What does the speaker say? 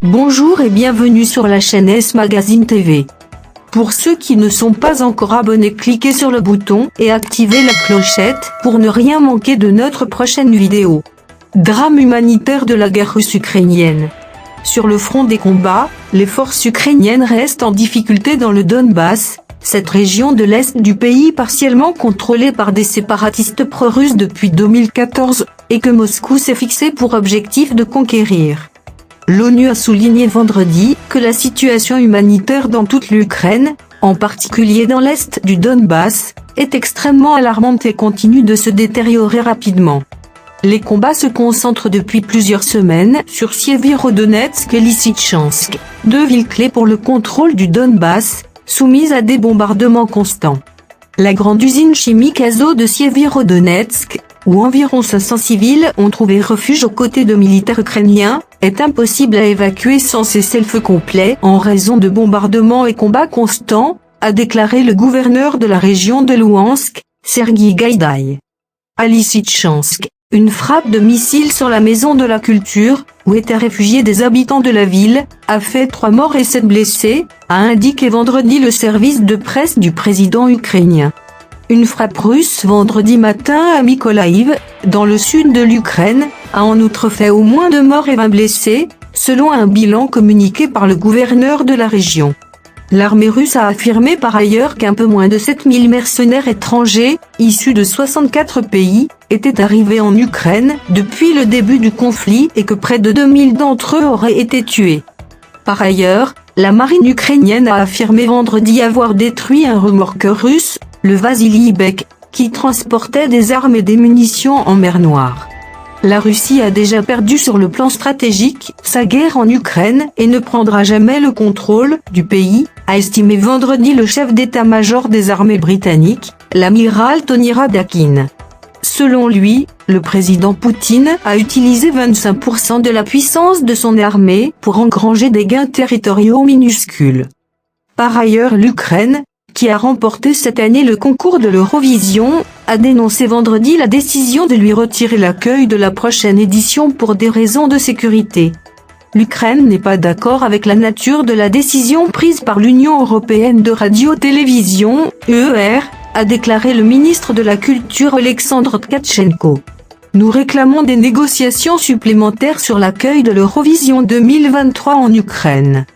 Bonjour et bienvenue sur la chaîne S Magazine TV. Pour ceux qui ne sont pas encore abonnés, cliquez sur le bouton et activez la clochette pour ne rien manquer de notre prochaine vidéo. Drame humanitaire de la guerre russe-ukrainienne. Sur le front des combats, les forces ukrainiennes restent en difficulté dans le Donbass, cette région de l'est du pays partiellement contrôlée par des séparatistes pro-russes depuis 2014, et que Moscou s'est fixé pour objectif de conquérir. L'ONU a souligné vendredi que la situation humanitaire dans toute l'Ukraine, en particulier dans l'est du Donbass, est extrêmement alarmante et continue de se détériorer rapidement. Les combats se concentrent depuis plusieurs semaines sur Sievierodonetsk et Lysychansk, deux villes clés pour le contrôle du Donbass, soumises à des bombardements constants. La grande usine chimique Azo de Sievierodonetsk, où environ 500 civils ont trouvé refuge aux côtés de militaires ukrainiens, est impossible à évacuer sans cessez-le-feu complet en raison de bombardements et combats constants, a déclaré le gouverneur de la région de Louhansk, Sergueï Gaïdaï. À Lysychansk, une frappe de missile sur la maison de la culture, où étaient réfugiés des habitants de la ville, a fait 3 morts et 7 blessés, a indiqué vendredi le service de presse du président ukrainien. Une frappe russe vendredi matin à Mykolaïv, dans le sud de l'Ukraine, a en outre fait au moins 2 morts et 20 blessés, selon un bilan communiqué par le gouverneur de la région. L'armée russe a affirmé par ailleurs qu'un peu moins de 7000 mercenaires étrangers, issus de 64 pays, étaient arrivés en Ukraine depuis le début du conflit et que près de 2000 d'entre eux auraient été tués. Par ailleurs, la marine ukrainienne a affirmé vendredi avoir détruit un remorqueur russe, le Vasily Bek, qui transportait des armes et des munitions en mer Noire. La Russie a déjà perdu sur le plan stratégique sa guerre en Ukraine et ne prendra jamais le contrôle du pays, a estimé vendredi le chef d'état-major des armées britanniques, l'amiral Tony Radakin. Selon lui, le président Poutine a utilisé 25% de la puissance de son armée pour engranger des gains territoriaux minuscules. Par ailleurs, l'Ukraine, qui a remporté cette année le concours de l'Eurovision, a dénoncé vendredi la décision de lui retirer l'accueil de la prochaine édition pour des raisons de sécurité. L'Ukraine n'est pas d'accord avec la nature de la décision prise par l'Union européenne de radio-télévision, UER, a déclaré le ministre de la Culture Alexandre Tkatchenko. Nous réclamons des négociations supplémentaires sur l'accueil de l'Eurovision 2023 en Ukraine.